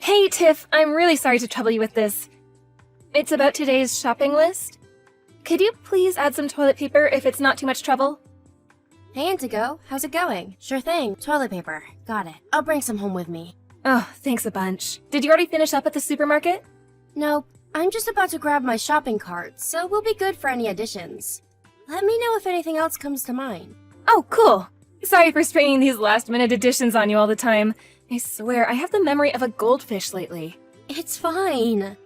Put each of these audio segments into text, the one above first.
Hey, Tiff, I'm really sorry to trouble you with this. It's about today's shopping list. Could you please add some toilet paper if it's not too much trouble? Hey, Indigo, how's it going? Sure thing, toilet paper. Got it. I'll bring some home with me. Oh, thanks a bunch. Did you already finish up at the supermarket? Nope, I'm just about to grab my shopping cart, so we'll be good for any additions. Let me know if anything else comes to mind. Oh, cool. Sorry for springing these last-minute additions on you all the time. I swear, I have the memory of a goldfish lately. It's fine.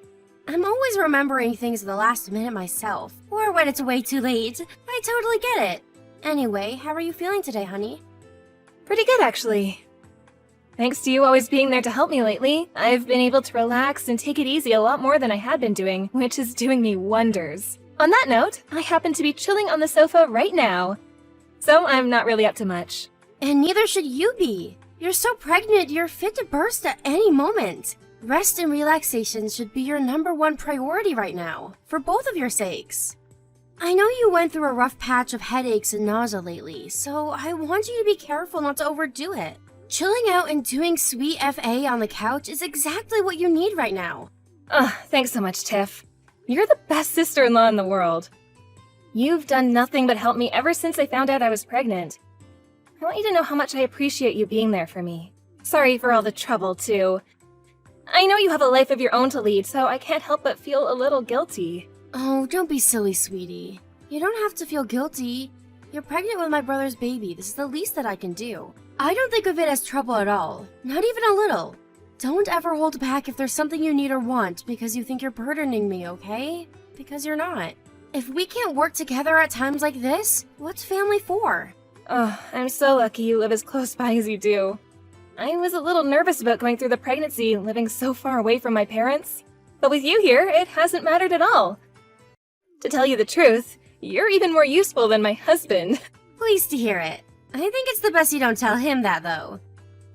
I'm always remembering things at the last minute myself, or when it's way too late. I totally get it. Anyway, how are you feeling today, honey? Pretty good, actually. Thanks to you always being there to help me lately, I've been able to relax and take it easy a lot more than I had been doing, which is doing me wonders. On that note, I happen to be chilling on the sofa right now, so I'm not really up to much. And neither should you be. You're so pregnant, you're fit to burst at any moment. Rest and relaxation should be your #1 priority right now, for both of your sakes. I know you went through a rough patch of headaches and nausea lately, so I want you to be careful not to overdo it. Chilling out and doing sweet FA on the couch is exactly what you need right now. Thanks so much, Tiff. You're the best sister-in-law in the world. You've done nothing but help me ever since I found out I was pregnant. I want you to know how much I appreciate you being there for me. Sorry for all the trouble, too. I know you have a life of your own to lead, so I can't help but feel a little guilty. Oh, don't be silly, sweetie. You don't have to feel guilty. You're pregnant with my brother's baby. This is the least that I can do. I don't think of it as trouble at all. Not even a little. Don't ever hold back if there's something you need or want because you think you're burdening me, okay? Because you're not. If we can't work together at times like this, what's family for? Oh, I'm so lucky you live as close by as you do. I was a little nervous about going through the pregnancy, living so far away from my parents. But with you here, it hasn't mattered at all. To tell you the truth, you're even more useful than my husband. Pleased to hear it. I think it's the best you don't tell him that, though.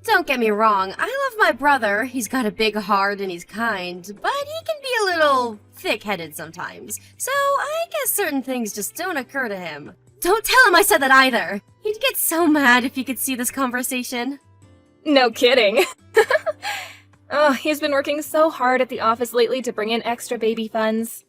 Don't get me wrong, I love my brother. He's got a big heart and he's kind, but he can be a little thick-headed sometimes. So I guess certain things just don't occur to him. Don't tell him I said that either. He'd get so mad if he could see this conversation. No kidding. Oh, he's been working so hard at the office lately to bring in extra baby funds.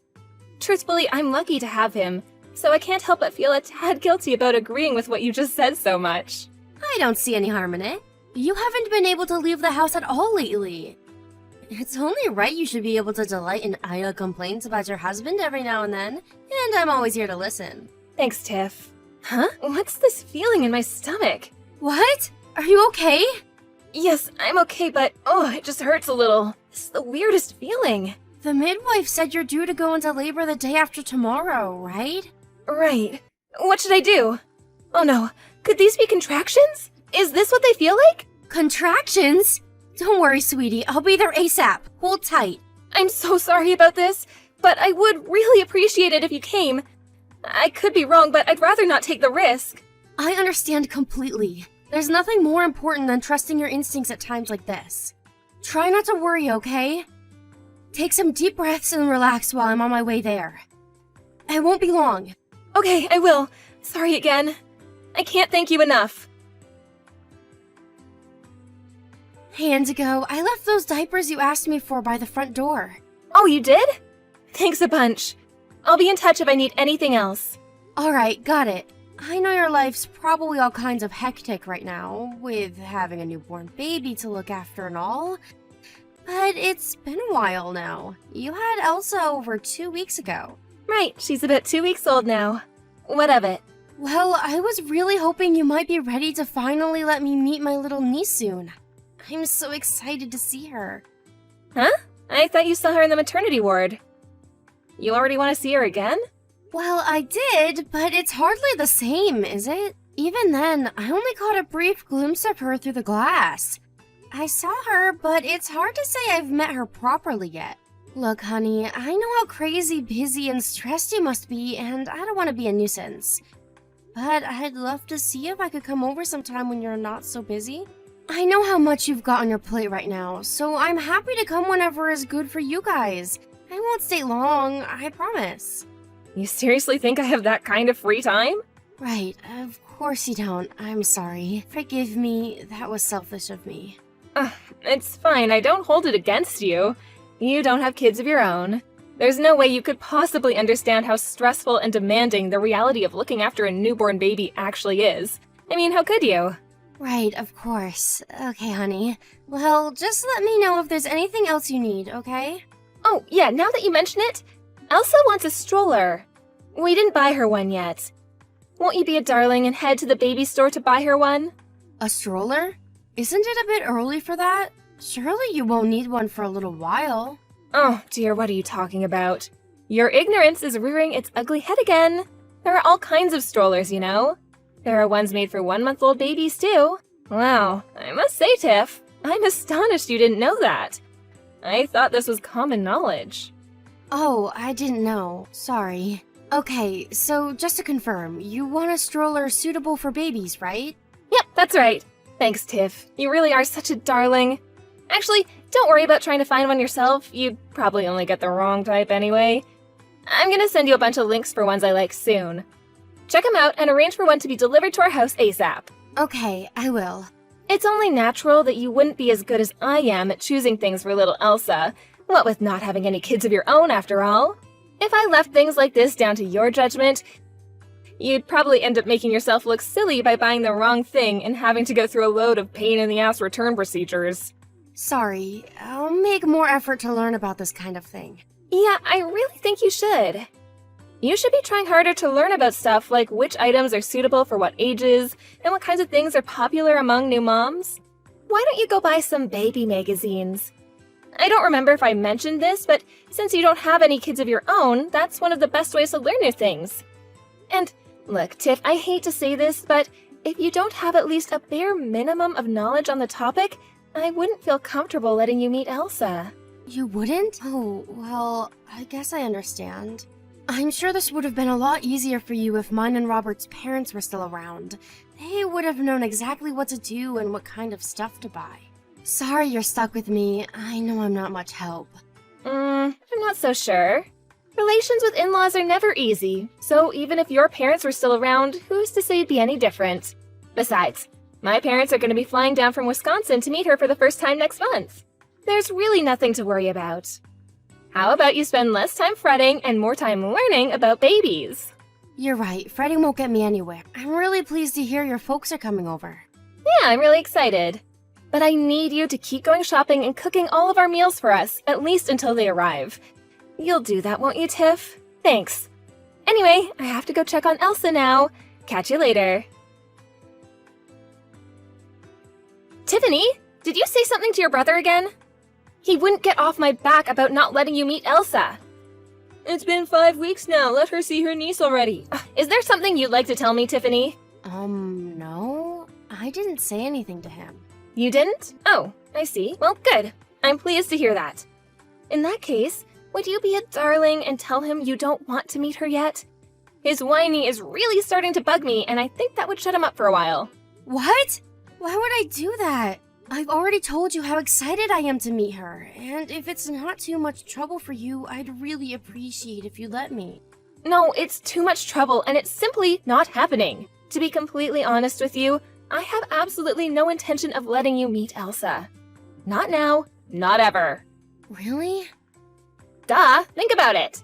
Truthfully, I'm lucky to have him, so I can't help but feel a tad guilty about agreeing with what you just said so much. I don't see any harm in it. You haven't been able to leave the house at all lately. It's only right you should be able to delight in idle complaints about your husband every now and then, and I'm always here to listen. Thanks, Tiff. Huh? What's this feeling in my stomach? What? Are you okay? Yes, I'm okay, but it just hurts a little. This is the weirdest feeling. The midwife said you're due to go into labor the day after tomorrow, right? Right. What should I do? Oh no, could these be contractions? Is this what they feel like? Contractions? Don't worry, sweetie, I'll be there ASAP. Hold tight. I'm so sorry about this, but I would really appreciate it if you came. I could be wrong, but I'd rather not take the risk. I understand completely. There's nothing more important than trusting your instincts at times like this. Try not to worry, okay? Take some deep breaths and relax while I'm on my way there. I won't be long. Okay, I will. Sorry again. I can't thank you enough. Hey, Indigo, I left those diapers you asked me for by the front door. Oh, you did? Thanks a bunch. I'll be in touch if I need anything else. Alright, got it. I know your life's probably all kinds of hectic right now, with having a newborn baby to look after and all. But it's been a while now. You had Elsa over 2 weeks ago. Right, she's about 2 weeks old now. What of it? Well, I was really hoping you might be ready to finally let me meet my little niece soon. I'm so excited to see her. Huh? I thought you saw her in the maternity ward. You already want to see her again? Well, I did, but it's hardly the same, is it? Even then, I only caught a brief glimpse of her through the glass. I saw her, but it's hard to say I've met her properly yet. Look, honey, I know how crazy, busy, and stressed you must be, and I don't want to be a nuisance. But I'd love to see if I could come over sometime when you're not so busy. I know how much you've got on your plate right now, so I'm happy to come whenever is good for you guys. I won't stay long, I promise. You seriously think I have that kind of free time? Right, of course you don't. I'm sorry. Forgive me, that was selfish of me. It's fine, I don't hold it against you. You don't have kids of your own. There's no way you could possibly understand how stressful and demanding the reality of looking after a newborn baby actually is. I mean, how could you? Right, of course. Okay, honey. Well, just let me know if there's anything else you need, okay? Oh, yeah, now that you mention it, Elsa wants a stroller. We didn't buy her one yet. Won't you be a darling and head to the baby store to buy her one? A stroller? Isn't it a bit early for that? Surely you won't need one for a little while. Oh, dear, what are you talking about? Your ignorance is rearing its ugly head again. There are all kinds of strollers, you know. There are ones made for 1-month-old babies, too. Wow, I must say, Tiff, I'm astonished you didn't know that. I thought this was common knowledge. Oh, I didn't know. Sorry. Okay, so just to confirm, you want a stroller suitable for babies, right? Yep, that's right. Thanks, Tiff. You really are such a darling. Actually, don't worry about trying to find one yourself. You'd probably only get the wrong type anyway. I'm gonna send you a bunch of links for ones I like soon. Check them out and arrange for one to be delivered to our house ASAP. Okay, I will. It's only natural that you wouldn't be as good as I am at choosing things for little Elsa, what with not having any kids of your own after all. If I left things like this down to your judgment, you'd probably end up making yourself look silly by buying the wrong thing and having to go through a load of pain-in-the-ass return procedures. Sorry, I'll make more effort to learn about this kind of thing. Yeah, I really think you should. You should be trying harder to learn about stuff like which items are suitable for what ages and what kinds of things are popular among new moms. Why don't you go buy some baby magazines? I don't remember if I mentioned this, but since you don't have any kids of your own, that's one of the best ways to learn new things. And look, Tiff, I hate to say this, but if you don't have at least a bare minimum of knowledge on the topic, I wouldn't feel comfortable letting you meet Elsa. You wouldn't? Oh, well, I guess I understand. I'm sure this would have been a lot easier for you if mine and Robert's parents were still around. They would have known exactly what to do and what kind of stuff to buy. Sorry you're stuck with me. I know I'm not much help. I'm not so sure. Relations with in-laws are never easy, so even if your parents were still around, who's to say it'd be any different? Besides, my parents are going to be flying down from Wisconsin to meet her for the first time next month. There's really nothing to worry about. How about you spend less time fretting and more time learning about babies? You're right, fretting won't get me anywhere. I'm really pleased to hear your folks are coming over. Yeah, I'm really excited. But I need you to keep going shopping and cooking all of our meals for us, at least until they arrive. You'll do that, won't you, Tiff? Thanks. Anyway, I have to go check on Elsa now. Catch you later. Tiffany, did you say something to your brother again? He wouldn't get off my back about not letting you meet Elsa. It's been 5 weeks now. Let her see her niece already. Is there something you'd like to tell me, Tiffany? No. I didn't say anything to him. You didn't? Oh, I see. Well, good. I'm pleased to hear that. In that case, would you be a darling and tell him you don't want to meet her yet? His whiny is really starting to bug me, and I think that would shut him up for a while. What? Why would I do that? I've already told you how excited I am to meet her, and if it's not too much trouble for you, I'd really appreciate if you let me. No, it's too much trouble, and it's simply not happening. To be completely honest with you, I have absolutely no intention of letting you meet Elsa. Not now, not ever. Really? Duh, think about it.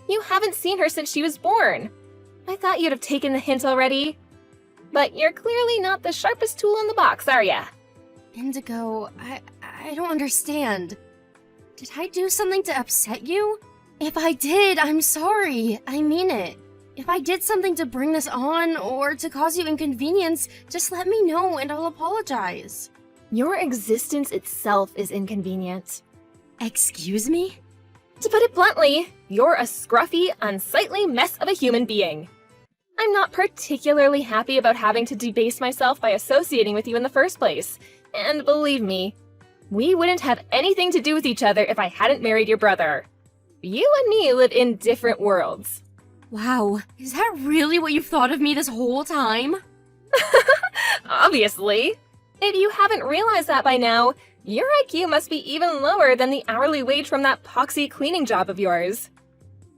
You haven't seen her since she was born. I thought you'd have taken the hint already. But you're clearly not the sharpest tool in the box, are ya? Indigo, I don't understand. Did I do something to upset you? If I did, I'm sorry. I mean it. If I did something to bring this on or to cause you inconvenience, just let me know and I'll apologize. Your existence itself is inconvenient. Excuse me? To put it bluntly, you're a scruffy, unsightly mess of a human being. I'm not particularly happy about having to debase myself by associating with you in the first place. And believe me, we wouldn't have anything to do with each other if I hadn't married your brother. You and me live in different worlds. Wow, is that really what you've thought of me this whole time? Obviously. If you haven't realized that by now, your IQ must be even lower than the hourly wage from that poxy cleaning job of yours.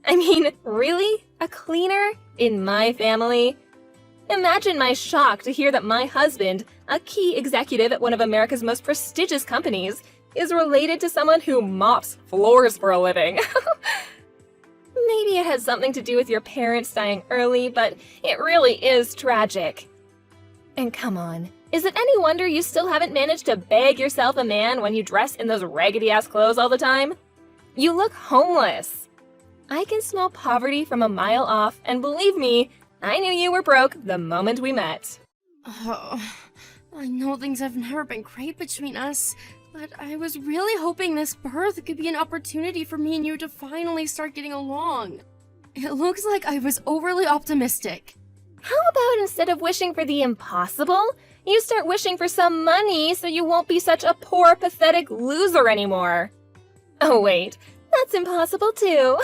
I mean, really? A cleaner? In my family? Imagine my shock to hear that my husband, a key executive at one of America's most prestigious companies, is related to someone who mops floors for a living. Maybe it has something to do with your parents dying early, but it really is tragic. And come on, is it any wonder you still haven't managed to bag yourself a man when you dress in those raggedy-ass clothes all the time? You look homeless. I can smell poverty from a mile off, and believe me, I knew you were broke the moment we met. Oh, I know things have never been great between us, but I was really hoping this birth could be an opportunity for me and you to finally start getting along. It looks like I was overly optimistic. How about instead of wishing for the impossible, you start wishing for some money so you won't be such a poor, pathetic loser anymore? Oh wait, that's impossible too.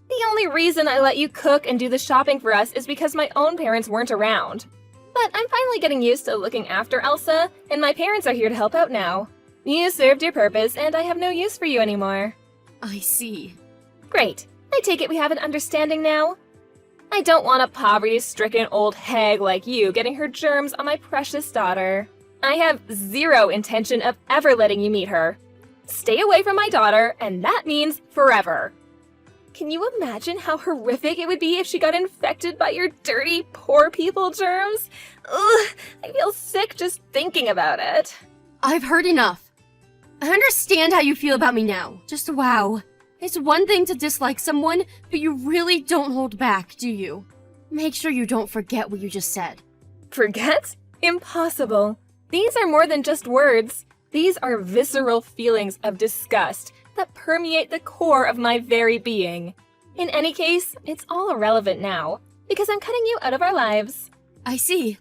The only reason I let you cook and do the shopping for us is because my own parents weren't around. But I'm finally getting used to looking after Elsa, and my parents are here to help out now. You served your purpose, and I have no use for you anymore. I see. Great. I take it we have an understanding now? I don't want a poverty-stricken old hag like you getting her germs on my precious daughter. I have zero intention of ever letting you meet her. Stay away from my daughter, and that means forever. Can you imagine how horrific it would be if she got infected by your dirty, poor people germs? Ugh, I feel sick just thinking about it. I've heard enough. I understand how you feel about me now. Just wow. It's one thing to dislike someone, but you really don't hold back, do you? Make sure you don't forget what you just said. Forget? Impossible. These are more than just words. These are visceral feelings of disgust that permeate the core of my very being. In any case, it's all irrelevant now, because I'm cutting you out of our lives. I see.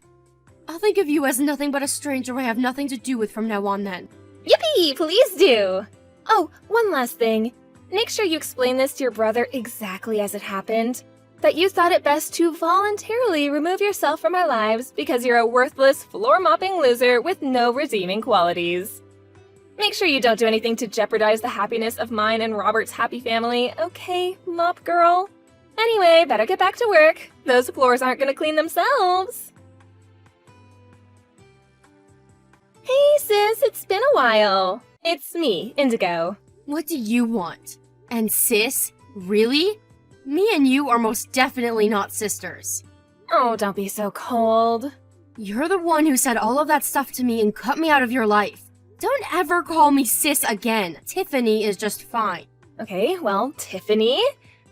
I'll think of you as nothing but a stranger I have nothing to do with from now on then. Yippee! Please do! Oh, one last thing. Make sure you explain this to your brother exactly as it happened. That you thought it best to voluntarily remove yourself from our lives because you're a worthless, floor-mopping loser with no redeeming qualities. Make sure you don't do anything to jeopardize the happiness of mine and Robert's happy family, okay, mop girl? Anyway, better get back to work. Those floors aren't gonna clean themselves. Hey sis, it's been a while. It's me, Indigo. What do you want? And sis? Really? Me and you are most definitely not sisters. Oh, don't be so cold. You're the one who said all of that stuff to me and cut me out of your life. Don't ever call me sis again. Tiffany is just fine. Okay, well, Tiffany,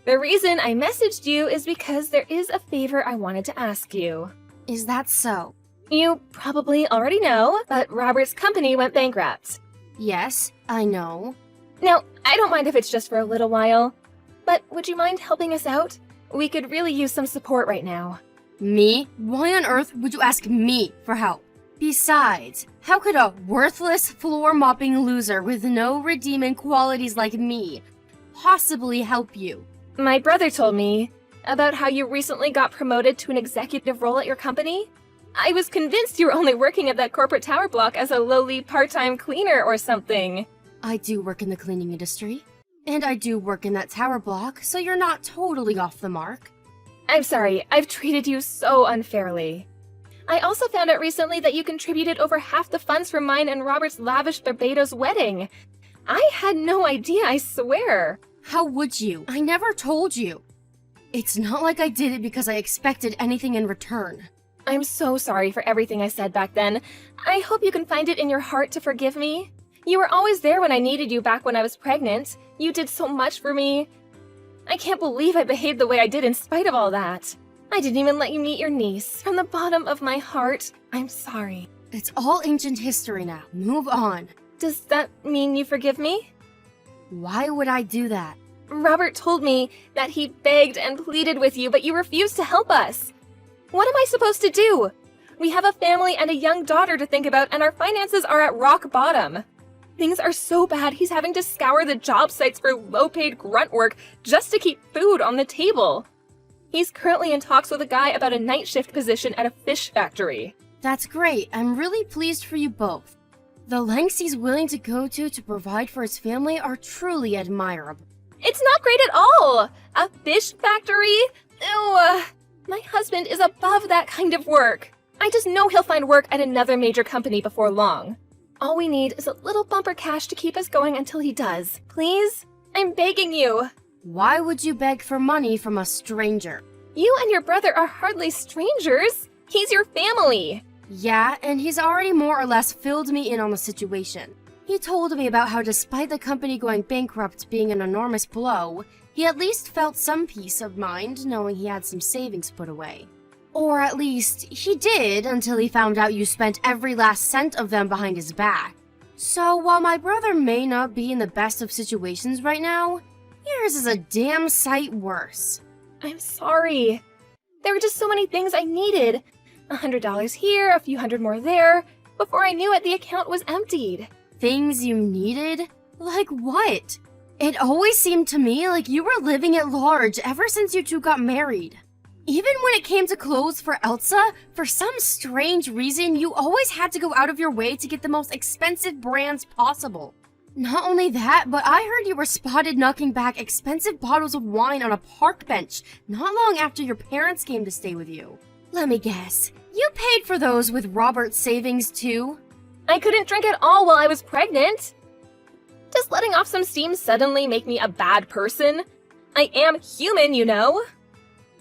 the reason I messaged you is because there is a favor I wanted to ask you. Is that so? You probably already know, but Robert's company went bankrupt. Yes, I know. Now, I don't mind if it's just for a little while, but would you mind helping us out? We could really use some support right now. Me? Why on earth would you ask me for help? Besides, how could a worthless, floor-mopping loser with no redeeming qualities like me possibly help you? My brother told me about how you recently got promoted to an executive role at your company. I was convinced you were only working at that corporate tower block as a lowly part-time cleaner or something. I do work in the cleaning industry. And I do work in that tower block, so you're not totally off the mark. I'm sorry, I've treated you so unfairly. I also found out recently that you contributed over half the funds for mine and Robert's lavish Barbados wedding. I had no idea, I swear. How would you? I never told you. It's not like I did it because I expected anything in return. I'm so sorry for everything I said back then. I hope you can find it in your heart to forgive me. You were always there when I needed you back when I was pregnant. You did so much for me. I can't believe I behaved the way I did in spite of all that. I didn't even let you meet your niece. From the bottom of my heart, I'm sorry. It's all ancient history now. Move on. Does that mean you forgive me? Why would I do that? Robert told me that he begged and pleaded with you, but you refused to help us. What am I supposed to do? We have a family and a young daughter to think about, and our finances are at rock bottom. Things are so bad he's having to scour the job sites for low-paid grunt work just to keep food on the table. He's currently in talks with a guy about a night shift position at a fish factory. That's great. I'm really pleased for you both. The lengths he's willing to go to provide for his family are truly admirable. It's not great at all! A fish factory? Ew! My husband is above that kind of work. I just know he'll find work at another major company before long. All we need is a little bumper cash to keep us going until he does. Please? I'm begging you. Why would you beg for money from a stranger? You and your brother are hardly strangers. He's your family. Yeah, and he's already more or less filled me in on the situation. He told me about how despite the company going bankrupt being an enormous blow, he at least felt some peace of mind knowing he had some savings put away. Or at least, he did until he found out you spent every last cent of them behind his back. So while my brother may not be in the best of situations right now, yours is a damn sight worse. I'm sorry. There were just so many things I needed. $100 here, a few hundred more there. Before I knew it, the account was emptied. Things you needed? Like what? It always seemed to me like you were living at large ever since you two got married. Even when it came to clothes for Elsa, for some strange reason, you always had to go out of your way to get the most expensive brands possible. Not only that, but I heard you were spotted knocking back expensive bottles of wine on a park bench not long after your parents came to stay with you. Let me guess, you paid for those with Robert's savings too? I couldn't drink at all while I was pregnant. Does letting off some steam suddenly make me a bad person? I am human, you know.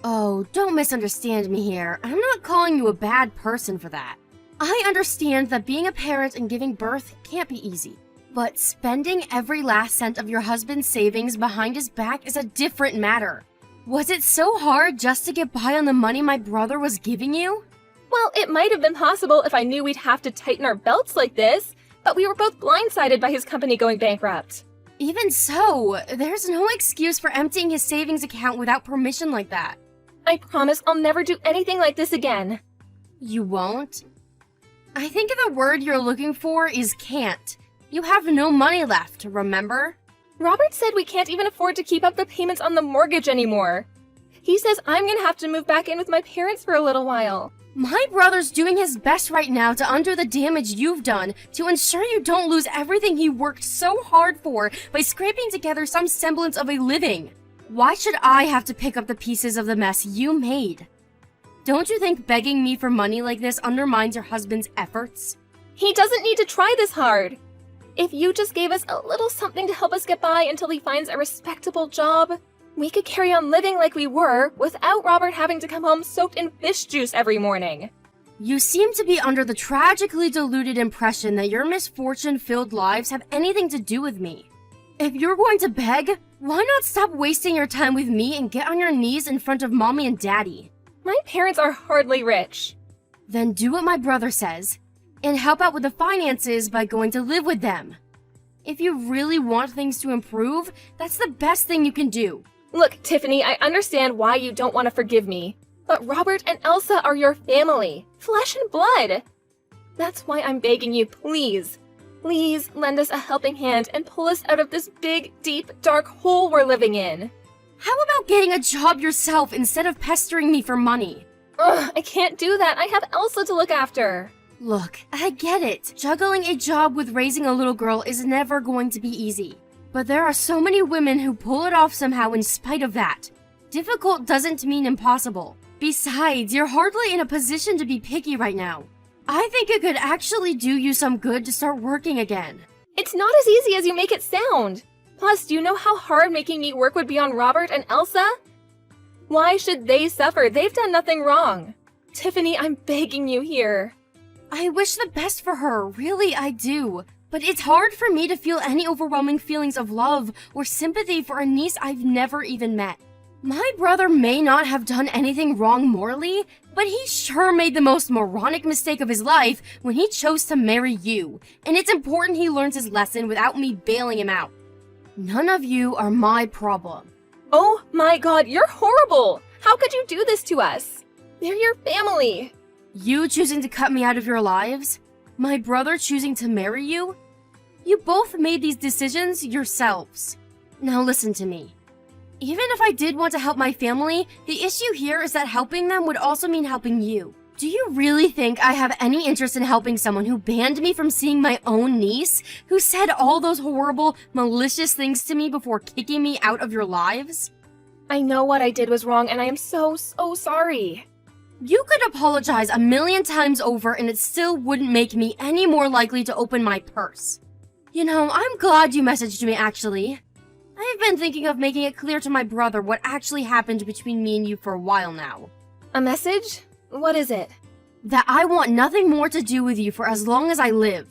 Oh, don't misunderstand me here. I'm not calling you a bad person for that. I understand that being a parent and giving birth can't be easy. But spending every last cent of your husband's savings behind his back is a different matter. Was it so hard just to get by on the money my brother was giving you? Well, it might have been possible if I knew we'd have to tighten our belts like this, but we were both blindsided by his company going bankrupt. Even so, there's no excuse for emptying his savings account without permission like that. I promise I'll never do anything like this again. You won't? I think the word you're looking for is can't. You have no money left, remember? Robert said we can't even afford to keep up the payments on the mortgage anymore. He says I'm gonna have to move back in with my parents for a little while. My brother's doing his best right now to undo the damage you've done, to ensure you don't lose everything he worked so hard for by scraping together some semblance of a living. Why should I have to pick up the pieces of the mess you made? Don't you think begging me for money like this undermines your husband's efforts? He doesn't need to try this hard. If you just gave us a little something to help us get by until he finds a respectable job, we could carry on living like we were without Robert having to come home soaked in fish juice every morning. You seem to be under the tragically deluded impression that your misfortune-filled lives have anything to do with me. If you're going to beg, why not stop wasting your time with me and get on your knees in front of mommy and daddy? My parents are hardly rich. Then do what my brother says, and help out with the finances by going to live with them. If you really want things to improve, that's the best thing you can do. Look, Tiffany, I understand why you don't want to forgive me, but Robert and Elsa are your family, flesh and blood. That's why I'm begging you, please. Please lend us a helping hand and pull us out of this big, deep, dark hole we're living in. How about getting a job yourself instead of pestering me for money? Ugh, I can't do that. I have Elsa to look after. Look, I get it. Juggling a job with raising a little girl is never going to be easy. But there are so many women who pull it off somehow in spite of that. Difficult doesn't mean impossible. Besides, you're hardly in a position to be picky right now. I think it could actually do you some good to start working again. It's not as easy as you make it sound. Plus, do you know how hard making me work would be on Robert and Elsa? Why should they suffer? They've done nothing wrong. Tiffany, I'm begging you here. I wish the best for her, really I do. But it's hard for me to feel any overwhelming feelings of love or sympathy for a niece I've never even met. My brother may not have done anything wrong morally, but he sure made the most moronic mistake of his life when he chose to marry you, and it's important he learns his lesson without me bailing him out. None of you are my problem. Oh my god, you're horrible! How could you do this to us? They're your family. You choosing to cut me out of your lives? My brother choosing to marry you? You both made these decisions yourselves. Now listen to me. Even if I did want to help my family, the issue here is that helping them would also mean helping you. Do you really think I have any interest in helping someone who banned me from seeing my own niece, who said all those horrible, malicious things to me before kicking me out of your lives? I know what I did was wrong, and I am so sorry. You could apologize a million times over and it still wouldn't make me any more likely to open my purse. You know, I'm glad you messaged me, actually. I've been thinking of making it clear to my brother what actually happened between me and you for a while now. A message? What is it? That I want nothing more to do with you for as long as I live.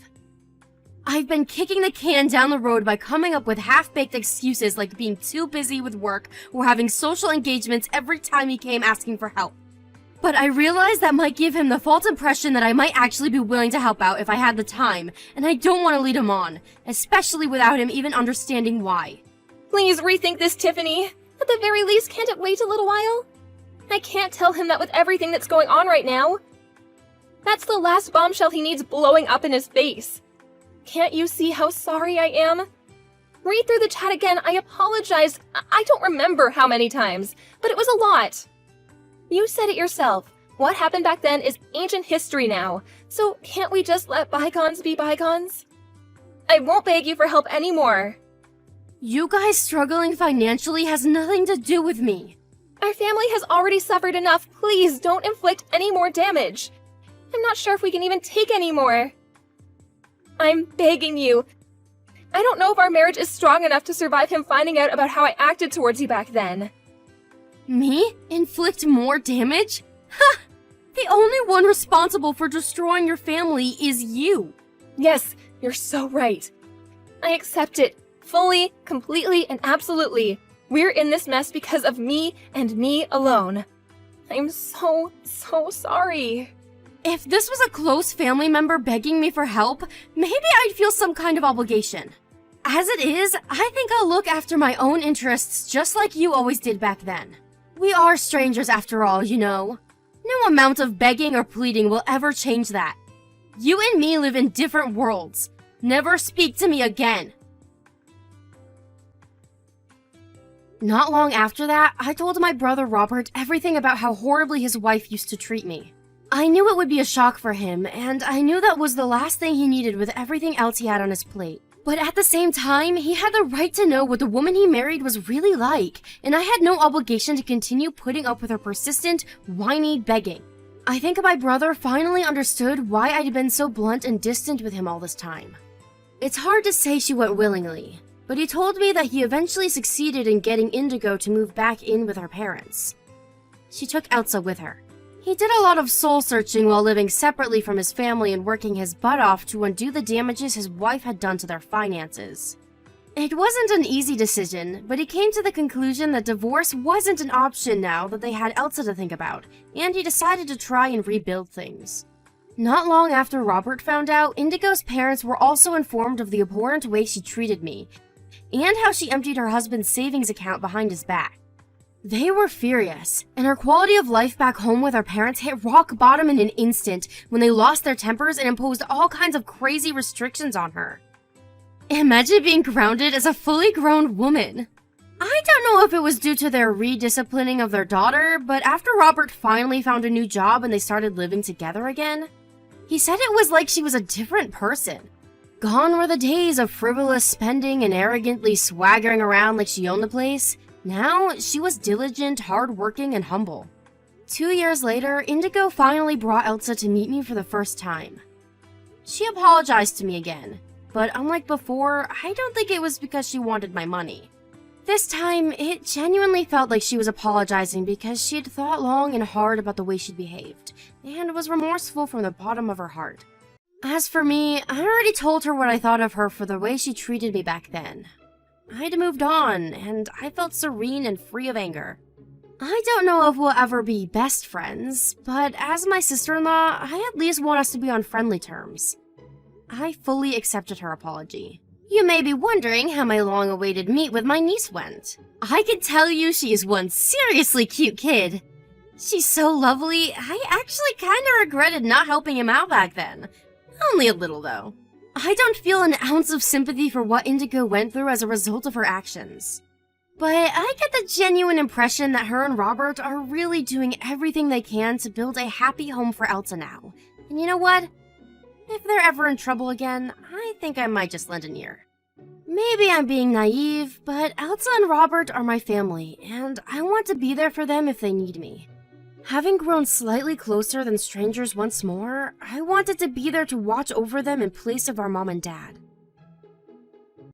I've been kicking the can down the road by coming up with half-baked excuses like being too busy with work or having social engagements every time he came asking for help. But I realized that might give him the false impression that I might actually be willing to help out if I had the time, and I don't want to lead him on, especially without him even understanding why. Please rethink this, Tiffany. At the very least, can't it wait a little while? I can't tell him that with everything that's going on right now. That's the last bombshell he needs blowing up in his face. Can't you see how sorry I am? Read through the chat again. I apologized. I don't remember how many times, but it was a lot. You said it yourself. What happened back then is ancient history now, so can't we just let bygones be bygones? I won't beg you for help anymore. You guys struggling financially has nothing to do with me. Our family has already suffered enough. Please don't inflict any more damage. I'm not sure if we can even take any more. I'm begging you. I don't know if our marriage is strong enough to survive him finding out about how I acted towards you back then. Me? Inflict more damage? Ha! The only one responsible for destroying your family is you. Yes, you're so right. I accept it. Fully, completely, and absolutely. We're in this mess because of me and me alone. I'm so sorry. If this was a close family member begging me for help, maybe I'd feel some kind of obligation. As it is, I think I'll look after my own interests just like you always did back then. We are strangers after all, you know. No amount of begging or pleading will ever change that. You and me live in different worlds. Never speak to me again. Not long after that, I told my brother Robert everything about how horribly his wife used to treat me. I knew it would be a shock for him, and I knew that was the last thing he needed with everything else he had on his plate. But at the same time, he had the right to know what the woman he married was really like, and I had no obligation to continue putting up with her persistent, whiny begging. I think my brother finally understood why I'd been so blunt and distant with him all this time. It's hard to say she went willingly, but he told me that he eventually succeeded in getting Indigo to move back in with her parents. She took Elsa with her. He did a lot of soul-searching while living separately from his family and working his butt off to undo the damages his wife had done to their finances. It wasn't an easy decision, but he came to the conclusion that divorce wasn't an option now that they had Elsa to think about, and he decided to try and rebuild things. Not long after Robert found out, Indigo's parents were also informed of the abhorrent way she treated me, and how she emptied her husband's savings account behind his back. They were furious, and her quality of life back home with her parents hit rock bottom in an instant when they lost their tempers and imposed all kinds of crazy restrictions on her. Imagine being grounded as a fully grown woman. I don't know if it was due to their redisciplining of their daughter, but after Robert finally found a new job and they started living together again, he said it was like she was a different person. Gone were the days of frivolous spending and arrogantly swaggering around like she owned the place. Now, she was diligent, hardworking, and humble. 2 years later, Indigo finally brought Elsa to meet me for the first time. She apologized to me again, but unlike before, I don't think it was because she wanted my money. This time, it genuinely felt like she was apologizing because she had thought long and hard about the way she'd behaved, and was remorseful from the bottom of her heart. As for me, I already told her what I thought of her for the way she treated me back then. I'd moved on, and I felt serene and free of anger. I don't know if we'll ever be best friends, but as my sister-in-law, I at least want us to be on friendly terms. I fully accepted her apology. You may be wondering how my long-awaited meet with my niece went. I can tell you she is one seriously cute kid. She's so lovely, I actually kinda regretted not helping him out back then. Only a little, though. I don't feel an ounce of sympathy for what Indigo went through as a result of her actions. But I get the genuine impression that her and Robert are really doing everything they can to build a happy home for Elsa now. And you know what? If they're ever in trouble again, I think I might just lend an ear. Maybe I'm being naive, but Elsa and Robert are my family, and I want to be there for them if they need me. Having grown slightly closer than strangers once more, I wanted to be there to watch over them in place of our mom and dad.